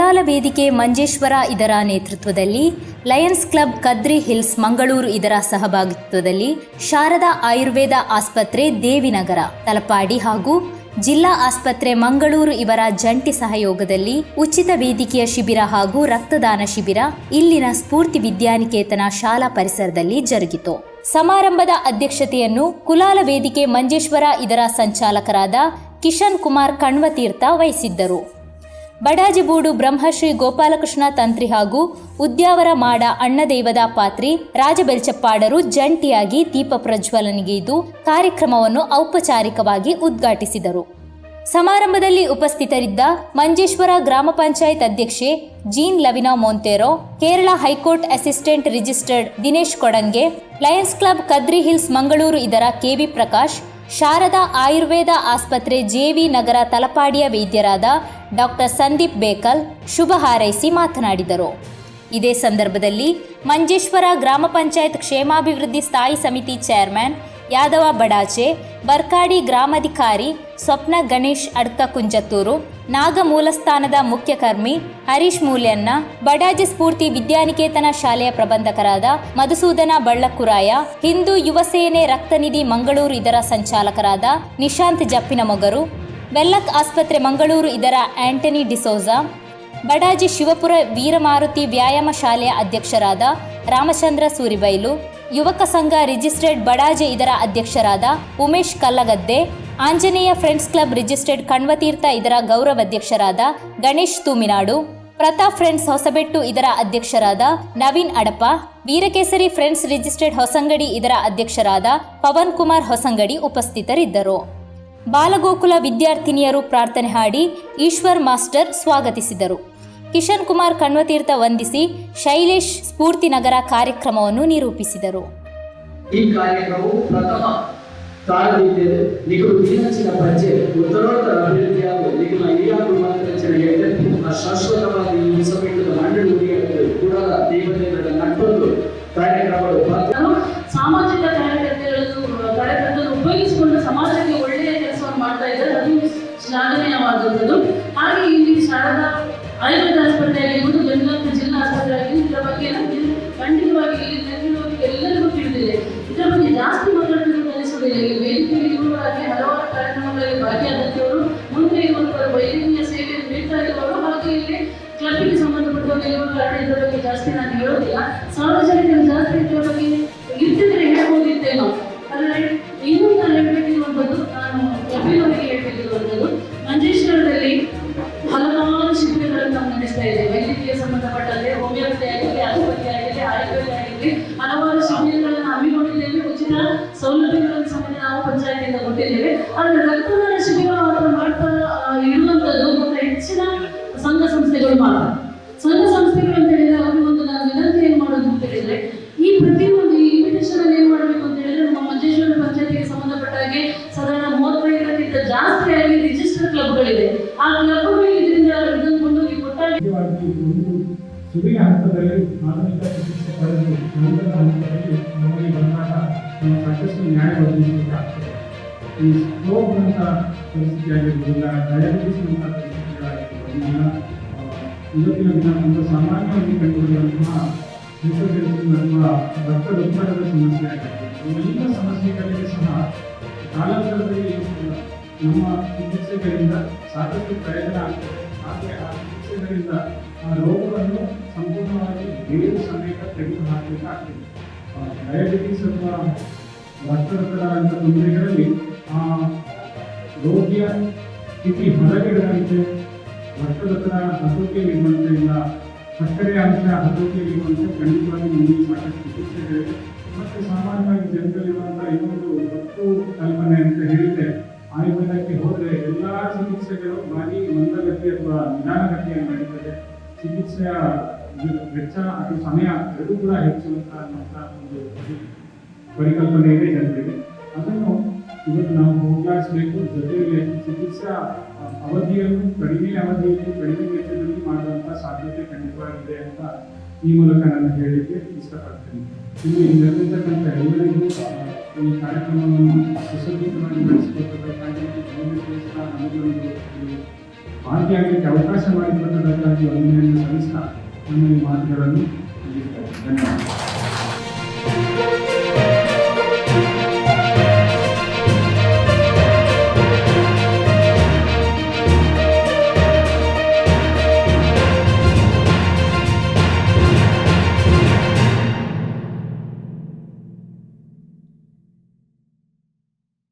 ಕುಲಾಲ ವೇದಿಕೆ ಮಂಜೇಶ್ವರ ಇದರ ನೇತೃತ್ವದಲ್ಲಿ Lions Club Kadri Hills Mangaluru ಇದರ ಸಹಭಾಗಿತ್ವದಲ್ಲಿ ಶಾರದಾ ಆಯುರ್ವೇದ ಆಸ್ಪತ್ರೆ ದೇವಿನಗರ ತಲಪಾಡಿ ಹಾಗೂ ಜಿಲ್ಲಾ ಆಸ್ಪತ್ರೆ ಮಂಗಳೂರು ಇವರ ಜಂಟಿ ಸಹಯೋಗದಲ್ಲಿ ಉಚಿತ ವೇದಿಕೆಯ ಶಿಬಿರ ಹಾಗೂ ರಕ್ತದಾನ ಶಿಬಿರ ಇಲ್ಲಿನ ಸ್ಫೂರ್ತಿ ವಿದ್ಯಾನಿಕೇತನ ಶಾಲಾ ಪರಿಸರದಲ್ಲಿ ಜರುಗಿತು. ಸಮಾರಂಭದ ಅಧ್ಯಕ್ಷತೆಯನ್ನು ಕುಲಾಲ ವೇದಿಕೆ ಮಂಜೇಶ್ವರ ಇದರ ಸಂಚಾಲಕರಾದ ಕಿಶನ್ ಕುಮಾರ್ ಕಣ್ವತೀರ್ಥ ವಹಿಸಿದ್ದರು. ಬಡಾಜಿಬೂಡು ಬ್ರಹ್ಮಶ್ರೀ ಗೋಪಾಲಕೃಷ್ಣ ತಂತ್ರಿ ಹಾಗೂ ಉದ್ಯಾವರ ಮಾಡ ಅಣ್ಣದೈವದ ಪಾತ್ರಿ ರಾಜಬೆಲ್ಚಪ್ಪಾಡರು ಜಂಟಿಯಾಗಿ ದೀಪ ಪ್ರಜ್ವಲನೆಗೈದು ಕಾರ್ಯಕ್ರಮವನ್ನು ಔಪಚಾರಿಕವಾಗಿ ಉದ್ಘಾಟಿಸಿದರು. ಸಮಾರಂಭದಲ್ಲಿ ಉಪಸ್ಥಿತರಿದ್ದ ಮಂಜೇಶ್ವರ ಗ್ರಾಮ ಪಂಚಾಯತ್ ಅಧ್ಯಕ್ಷೆ Jean Lavina Montero, Kerala high court assistant registered Dinesh Kodange, Lions Club Kadri Hills Mangaluru ಇದರ ಕೆವಿ ಪ್ರಕಾಶ್, ಶಾರದಾ ಆಯುರ್ವೇದ ಆಸ್ಪತ್ರೆ ಜೆವಿ ನಗರ ತಲಪಾಡಿಯ ವೈದ್ಯರಾದ ಡಾಕ್ಟರ್ ಸಂದೀಪ್ ಬೇಕಲ್ ಶುಭ ಹಾರೈಸಿ ಮಾತನಾಡಿದರು. ಇದೇ ಸಂದರ್ಭದಲ್ಲಿ ಮಂಜೇಶ್ವರ ಗ್ರಾಮ ಪಂಚಾಯತ್ ಕ್ಷೇಮಾಭಿವೃದ್ಧಿ ಸ್ಥಾಯಿ ಸಮಿತಿ ಚೇರ್ಮನ್ ಯಾದವ ಬಡಾಚೆ, ಬರ್ಕಾಡಿ ಗ್ರಾಮಾಧಿಕಾರಿ ಸ್ವಪ್ನ ಗಣೇಶ್ ಅಡ್ಕ ಕುಂಜತ್ತೂರು, ನಾಗ ಮೂಲಸ್ಥಾನದ ಮುಖ್ಯಕರ್ಮಿ ಹರೀಶ್ ಮೂಲ್ಯನ್ನ, ಬಡಾಜೆ ಸ್ಫೂರ್ತಿ ವಿದ್ಯಾನಿಕೇತನ ಶಾಲೆಯ ಪ್ರಬಂಧಕರಾದ ಮಧುಸೂದನ ಬಳ್ಳಕ್ಕುರಾಯ, ಹಿಂದೂ ಯುವ ಸೇನೆ ರಕ್ತನಿಧಿ ಮಂಗಳೂರು ಇದರ ಸಂಚಾಲಕರಾದ ನಿಶಾಂತ್ ಜಪ್ಪಿನಮೊಗರು, ವೆಲ್ಲಕ್ ಆಸ್ಪತ್ರೆ ಮಂಗಳೂರು ಇದರ ಆಂಟನಿ ಡಿಸೋಜಾ, ಬಡಾಜಿ ಶಿವಪುರ ವೀರಮಾರುತಿ ವ್ಯಾಯಾಮ ಶಾಲೆಯ ಅಧ್ಯಕ್ಷರಾದ ರಾಮಚಂದ್ರ ಸೂರಿಬೈಲು, ಯುವಕ ಸಂಘ ರಿಜಿಸ್ಟರ್ಡ್ ಬಡಾಜೆ ಇದರ ಅಧ್ಯಕ್ಷರಾದ Umesh Kallagadde, Anjaneya friends club registered Kanvatheertha ಇದರ ಗೌರವಾಧ್ಯಕ್ಷರಾದ ಗಣೇಶ್ ತೂಮಿನಾಡು, ಪ್ರತಾಪ್ ಫ್ರೆಂಡ್ಸ್ ಹೊಸಬೆಟ್ಟು ಇದರ ಅಧ್ಯಕ್ಷರಾದ ನವೀನ್ ಅಡಪ, ವೀರಕೇಸರಿ ಫ್ರೆಂಡ್ಸ್ ರಿಜಿಸ್ಟರ್ಡ್ ಹೊಸಂಗಡಿ ಇದರ ಅಧ್ಯಕ್ಷರಾದ ಪವನ್ ಕುಮಾರ್ ಹೊಸಂಗಡಿ ಉಪಸ್ಥಿತರಿದ್ದರು. ಬಾಲಗೋಕುಲ ವಿದ್ಯಾರ್ಥಿನಿಯರು ಪ್ರಾರ್ಥನೆ ಹಾಡಿ ಈಶ್ವರ್ ಮಾಸ್ಟರ್ ಸ್ವಾಗತಿಸಿದರು. ಕಿಶನ್ ಕುಮಾರ್ ಕಣ್ವತೀರ್ಥ ವಂದಿಸಿ ಶೈಲೇಶ್ ಸ್ಫೂರ್ತಿ ನಗರ ಕಾರ್ಯಕ್ರಮವನ್ನು ನಿರೂಪಿಸಿದರು. ಈ ಕಾರ್ಯಕ್ರಮವು ಪ್ರಥಮ ತಾಳದಿದ್ದರೆ ನಿಗು ದಿನಚಿನ ಪಂಚೆ ಉತ್ತರೋತ್ತರ ಅಭಿವೃದ್ಧಿಯಾಗುವ ನಿಗಮ ಹಿರಿಯಾರು ಮಾರ್ಗದರ್ಶನಗೆ ಶಾಶ್ವತವಾಗಿ ಈ ಸಭೆಗಳ ಮಂಡಳಿಗೆ ಕೂಡ ದೇವತೆಗಳ ನಟ್ಟೊಂದು ಕಾರ್ಯಕ್ರಮಗಳು ಸಾಮಾಜಿಕ ಕಾರ್ಯಕರ್ತರು ಉಪಯೋಗಿಸಿಕೊಂಡು ಸಮಾಜಕ್ಕೆ ಒಳ್ಳೆಯ ಕೆಲಸವನ್ನು ಮಾಡ್ತಾ ಇದ್ದಾರೆ. ಅದು ಶ್ಲಾಘನೀಯವಾದದ್ದು. ಹಾಗೆ ಇಲ್ಲಿ ಶಾರದಾ ಆಯುರ್ವೇದ ಆಸ್ಪತ್ರೆ ಆಗಿರ್ಬೋದು, ಬೆಂಗಳೂರು ಜಿಲ್ಲಾ ಆಸ್ಪತ್ರೆ ಆಗಿರ್ಬೋದು, ಇದರ ಬಗ್ಗೆ ನಮಗೆ ಖಂಡಿತವಾಗಿ ಇಲ್ಲಿ ನೆರವಿರುವವರಿಗೆ ಎಲ್ಲರಿಗೂ ತಿಳಿದಿದೆ. ಇದರ ಬಗ್ಗೆ ಜಾಸ್ತಿ ಮಾತಾಡಬೇಕು ಅನಿಸುವುದಿಲ್ಲ. ಇಲ್ಲಿ ವೇದಿಕೆಯಲ್ಲಿ ಇರುವವರಾಗಿ ಹಲವಾರು ಕಾರ್ಯಕ್ರಮಗಳಲ್ಲಿ ಭಾಗಿಯಾದಂಥವರು, ಮುಂದೆ ಇರುವಂಥವರು, ವೈದ್ಯಕೀಯ ಸೇವೆಯನ್ನು ನೀಡ್ತಾ ಇರುವವರು, ಹಾಗೆ ಇಲ್ಲಿ ಕ್ಲಬ್ಗೆ ಸಂಬಂಧಪಟ್ಟವರು ಇರುವ ಕಾರಣ ಇದರ ಬಗ್ಗೆ ಜಾಸ್ತಿ ನಾನು ಹೇಳೋದಿಲ್ಲ. ಸಾರ್ವಜನಿಕರು ಜಾಸ್ತಿ ಇದರ ಬಗ್ಗೆ ಇರ್ತಿದ್ರೆ ಹೇಳ್ಬೋದಿತ್ತೇನೋ. ಆದರೆ ಇನ್ನೊಂದು ಹೇಳಬೇಕಿರುವಂಥದ್ದು, ನಾನು ಕ್ಲಬ್ಬಿನವರಿಗೆ ಹೇಳಬೇಕಿರುವಂಥದ್ದು, ಮಂಜೇಶ್ವರದಲ್ಲಿ ಹಲವಾರು ಶಿಬಿರಗಳನ್ನು ನಾವು ನಡೆಸ್ತಾ ಇದ್ದೇವೆ. ವೈದ್ಯಕೀಯ ಸಂಬಂಧಪಟ್ಟಂತೆ ಹೋಮಿಯೋಪತಿ ಆಗಿರಲಿ, ಆಸ್ಪತ್ರೆ ಆಗಿರಲಿ, ಆಯುರ್ವೇದ ಆಗಿರಲಿ, ಹಲವಾರು ಶಿಬಿರಗಳನ್ನು ಹಮ್ಮಿಕೊಂಡಿದ್ದೇವೆ. ಉಚಿತ ಸೌಲಭ್ಯಗಳನ್ನು ಸಮೇತ ನಾವು ಪಂಚಾಯತಿಯಿಂದ ಕೊಟ್ಟಿದ್ದೇವೆ. ಆದರೆ ರಕ್ತದಾನ ಶಿಬಿರ ಮಾತ್ರ ಮಾಡ್ತಾ ಇರುವಂಥದ್ದು ಮತ್ತು ಹೆಚ್ಚಿನ ಸಂಘ ಸಂಸ್ಥೆಗಳು ಮಾತ್ರ. ಸಂಘ ಸಂಸ್ಥೆಗಳು ಅಂತ ಹೇಳಿದ್ರೆ ಅವರಿಗೊಂದು ನಾನು ವಿನಂತಿ ಏನು ಮಾಡೋದು ಅಂತ ಹೇಳಿದ್ರೆ, ಈ ಪ್ರತಿಯೊಂದು ಇನ್ವಿಟೇಷನ್ ಅಲ್ಲಿ ಏನು ಮಾಡಬೇಕು ಅಂತ ಹೇಳಿದ್ರೆ, ನಮ್ಮ ಮಂಜೇಶ್ವರ ಪಂಚಾಯತಿಗೆ ಸಂಬಂಧಪಟ್ಟ ಹಾಗೆ ಸಾಧಾರಣ 35ಕ್ಕಿಂತ ಜಾಸ್ತಿಯಾಗಿ ರಿಜಿಸ್ಟರ್ ಕ್ಲಬ್ಗಳಿದೆ. ಆ ಕ್ಲಬ್ಗಳು ಇದರಿಂದ ಇದನ್ನು ಕೊಂಡೋಗಿ ಕೊಟ್ಟಾಗ ಸುರಿಯ ಹಂತದಲ್ಲಿ ಆಧುನಿಕ ಚಿಕಿತ್ಸೆ ಪಡೆದು ನಂತರದ ಹಂತದಲ್ಲಿ ನಮಗೆ ಬಂದಾಗ ಸಾಕಷ್ಟು ನ್ಯಾಯ ಒದಗಿಸಬೇಕಾಗ್ತದೆ. ಈ ಸ್ಟ್ರೋಕ್ ಅಂತ ಪರಿಸ್ಥಿತಿ ಆಗಿರ್ಬೋದಿಲ್ಲ, ಡಯಾಬಿಟಿಸ್ ಅಂತ ಪರಿಸ್ಥಿತಿಗಳಾಗಿರ್ಬೋದಿಲ್ಲ, ಇವತ್ತಿನ ದಿನ ಒಂದು ಸಾಮಾನ್ಯವಾಗಿ ಕಂಡುಬರುವಂತಹ ಹಿಪೋಟೆನ್ಸಿಸ್ ಅಥವಾ ರಕ್ತದೊತ್ತಡದ ಸಮಸ್ಯೆ ಆಗಿರ್ಬೋದು, ಇವೆಲ್ಲ ಸಮಸ್ಯೆಗಳಿಗೆ ಸಹ ಕಾಲಾಂತರದಲ್ಲಿ ನಮ್ಮ ಚಿಕಿತ್ಸೆಗಳಿಂದ ಸಾಕಷ್ಟು ಪ್ರಯೋಜನ ಆಗ್ತದೆ. ಹಾಗೆ ಆ ಚಿಕಿತ್ಸೆಗಳಿಂದ ಆ ರೋಗವನ್ನು ಸಂಪೂರ್ಣವಾಗಿ ಬೇರು ಸಮೇತ ತೆಗೆದುಹಾಕಬೇಕಾಗ್ತದೆ. ಡಯಾಬಿಟಿಸ್ ಅಥವಾ ರಕ್ತದೊತ್ತಡ ಅಂತ ತೊಂದರೆಗಳಲ್ಲಿ ಆ ರೋಗಿಯ ಸ್ಥಿತಿ ಹೊರಗಿಡುವಂತೆ, ರಕ್ತದೊತ್ತಡ ಹತೋಟಿಯಲ್ಲಿರುವಂತೆ, ಇಲ್ಲ ಸಕ್ಕರೆ ಅಂಶ ಹತೋಟಿಯಲ್ಲಿರುವಂತೆ ಖಂಡಿತವಾಗಿ ಮುಂದಿನ ಸಾಕಷ್ಟು ಚಿಕಿತ್ಸೆಗಳಿವೆ. ಮತ್ತು ಸಾಮಾನ್ಯವಾಗಿ ಜನರಲ್ಲಿರುವಂಥ ಇನ್ನೊಂದು ತಪ್ಪು ಕಲ್ಪನೆ ಅಂತ ಹೇಳಿದ್ರೆ, ಆಯುರ್ವೇದಕ್ಕೆ ಹೋದರೆ ಎಲ್ಲ ಚಿಕಿತ್ಸೆಗಳು ಭಾರಿ ಮಂದಗತಿ ಅಥವಾ ನಿಧಾನಗತಿಯಲ್ಲಿ ನಡೀತದೆ. ಚಿಕಿತ್ಸೆಯ ವೆಚ್ಚ ಅಥವಾ ಸಮಯ ಎರಡೂ ಕೂಡ ಹೆಚ್ಚುವಂತ ಒಂದು ಪರಿಕಲ್ಪನೆ ಇದೆ ಜನರಿಗೆ. ಅದನ್ನು ಇವತ್ತು ನಾವು ಹೋಗಲಾಡಿಸಬೇಕು. ಜೊತೆಗೆ ಚಿಕಿತ್ಸಾ ಅವಧಿಯನ್ನು ಕಡಿಮೆ ಅವಧಿಯಲ್ಲಿ ಕಡಿಮೆ ವೆಚ್ಚದಲ್ಲಿ ಮಾಡುವಂಥ ಸಾಧ್ಯತೆ ಖಂಡಿತವಾಗಿದೆ ಅಂತ ಈ ಮೂಲಕ ನಾನು ಹೇಳಲಿಕ್ಕೆ ಇಷ್ಟಪಡ್ತೇನೆ. ಇಲ್ಲಿ ನಡೆದಿರ್ತಕ್ಕಂಥ ಎಲ್ಲರಿಗೂ ಈ ಕಾರ್ಯಕ್ರಮವನ್ನು ಸುಸಜ್ಜಿತವಾಗಿ ನಡೆಸಿಕೊಟ್ಟಬೇಕಾಗಿ ನಮಗೊಂದು ಭಾಗಿಯಾಗಲಿಕ್ಕೆ ಅವಕಾಶ ಮಾಡಿಕೊಟ್ಟದಕ್ಕಾಗಿ ವಂದನೆಯನ್ನು ಸಲ್ಲಿಸ್ತಾ ನನ್ನ ಈ ಮಾತುಗಳನ್ನು ಮುಗಿಸ್ತೇನೆ. ಧನ್ಯವಾದ.